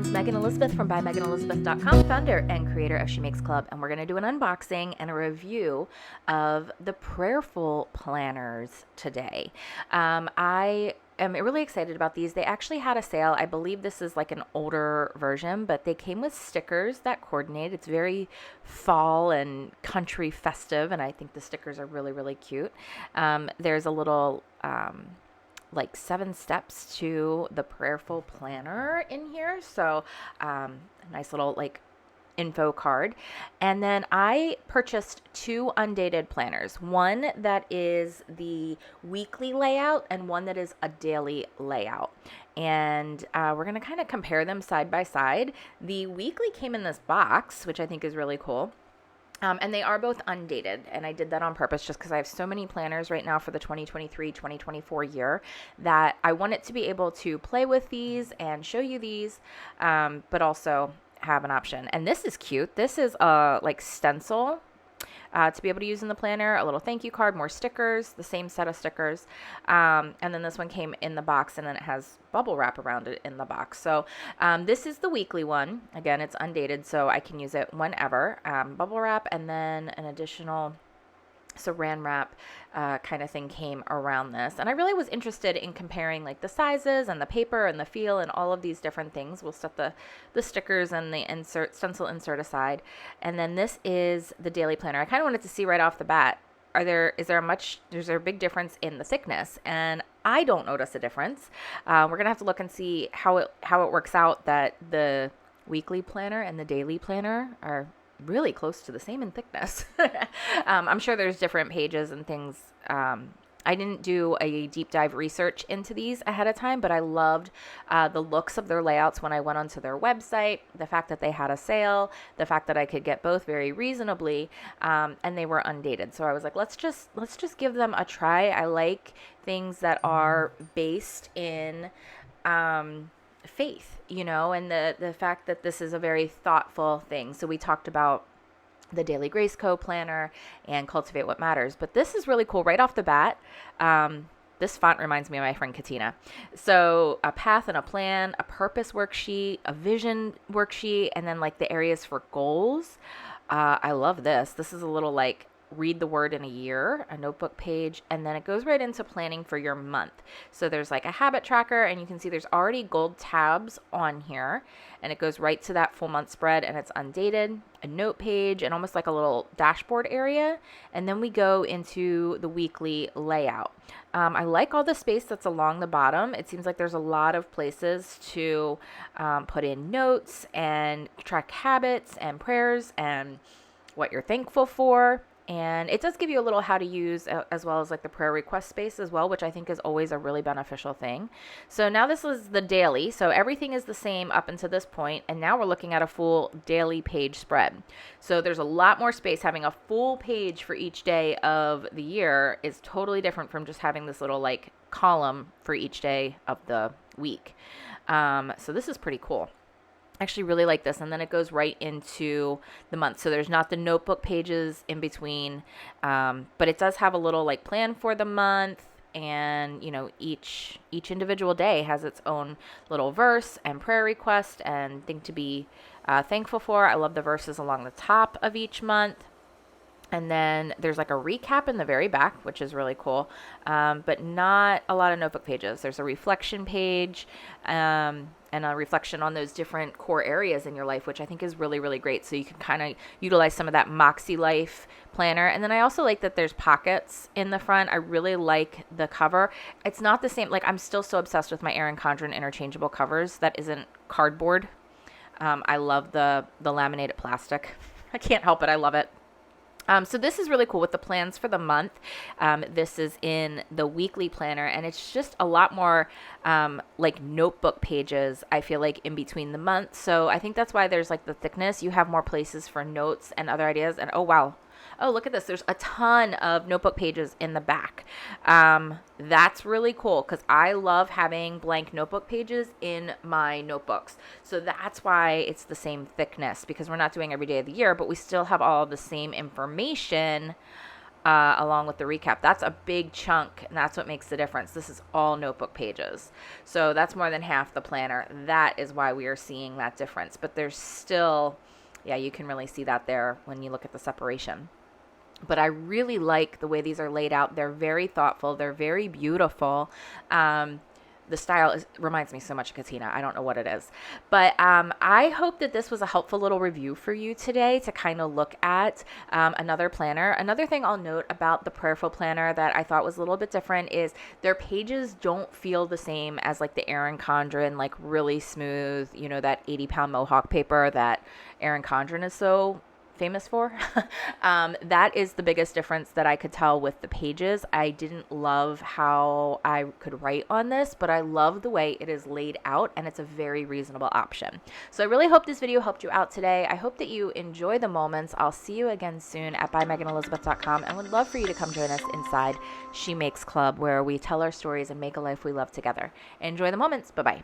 It's Megan Elizabeth from ByMeganElizabeth.com, founder and creator of She Makes Club, and we're going to do an unboxing and a review of the Prayerful planners today. I am really excited about these. They actually had a sale. I believe this is like an older version, but they came with stickers that coordinate. It's very fall and country festive, and I think the stickers are really, really cute. There's a little like 7 steps to the Prayerful planner in here. So a nice little like info card. And then I purchased 2 Undated planners, one that is the weekly layout and one that is a daily layout. And we're going to kind of compare them side by side. The weekly came in this box, which I think is really cool. And they are both undated, and I did that on purpose just because I have so many planners right now for the 2023-2024 year that I want it to be able to play with these and show you these, but also have an option. And this is cute. This is a like stencil to be able to use in the planner, a little thank you card, more stickers, the same set of stickers. And then this one came in the box, and then it has bubble wrap around it in the box. So this is the weekly one. Again, it's undated, so I can use it whenever. Bubble wrap, and then an additional saran wrap kind of thing came around this. And I really was interested in comparing like the sizes and the paper and the feel and all of these different things. We'll set the stickers and the stencil insert aside. And then this is the daily planner. I kind of wanted to see right off the bat, is there a big difference in the thickness? And I don't notice a difference. We're going to have to look and see how it works out that the weekly planner and the daily planner are really close to the same in thickness. I'm sure there's different pages and things. I didn't do a deep dive research into these ahead of time, but I loved the looks of their layouts when I went onto their website, the fact that they had a sale, the fact that I could get both very reasonably, and they were undated. So I was like, let's just give them a try. I like things that are based in faith, and the fact that this is a very thoughtful thing. So we talked about the Daily Grace Co planner and Cultivate What Matters, but this is really cool right off the bat. This font reminds me of my friend Katina. So a path and a plan, a purpose worksheet, a vision worksheet, and then like the areas for goals. I love this. This is a little like read the word in a year, a notebook page, and then it goes right into planning for your month. So there's like a habit tracker, and you can see there's already gold tabs on here, and it goes right to that full month spread, and it's undated, a note page, and almost like a little dashboard area. And then we go into the weekly layout. I like all the space that's along the bottom. It seems like there's a lot of places to put in notes and track habits and prayers and what you're thankful for. And it does give you a little how to use as well as like the prayer request space as well, which I think is always a really beneficial thing. So now this is the daily. So everything is the same up until this point. And now we're looking at a full daily page spread. So there's a lot more space. Having a full page for each day of the year is totally different from just having this little like column for each day of the week. So this is pretty cool. Actually really like this. And then it goes right into the month. So there's not the notebook pages in between, but it does have a little like plan for the month. And, each individual day has its own little verse and prayer request and thing to be thankful for. I love the verses along the top of each month. And then there's like a recap in the very back, which is really cool, but not a lot of notebook pages. There's a reflection page and a reflection on those different core areas in your life, which I think is really, really great. So you can kind of utilize some of that MakseLife planner. And then I also like that there's pockets in the front. I really like the cover. It's not the same. Like I'm still so obsessed with my Erin Condren interchangeable covers. That isn't cardboard. I love the laminated plastic. I can't help it. I love it. So this is really cool with the plans for the month. This is in the weekly planner, and it's just a lot more like notebook pages, I feel like, in between the months. So I think that's why there's like the thickness. You have more places for notes and other ideas. And oh, wow. Oh, look at this. There's a ton of notebook pages in the back. That's really cool because I love having blank notebook pages in my notebooks. So that's why it's the same thickness, because we're not doing every day of the year, but we still have all the same information along with the recap. That's a big chunk, and that's what makes the difference. This is all notebook pages. So that's more than half the planner. That is why we are seeing that difference. But there's still, yeah, you can really see that there when you look at the separation. But I really like the way these are laid out. They're very thoughtful. They're very beautiful. The style reminds me so much of Katina. I don't know what it is. But I hope that this was a helpful little review for you today to kind of look at another planner. Another thing I'll note about the Prayerful planner that I thought was a little bit different is their pages don't feel the same as like the Erin Condren, like really smooth, you know, that 80-pound Mohawk paper that Erin Condren is so famous for. That is the biggest difference that I could tell with the pages. I didn't love how I could write on this, but I love the way it is laid out, and it's a very reasonable option. So I really hope this video helped you out today. I hope that you enjoy the moments. I'll see you again soon at bymeganelizabeth.com, and would love for you to come join us inside She Makes Club, where we tell our stories and make a life we love together. Enjoy the moments. Bye-bye.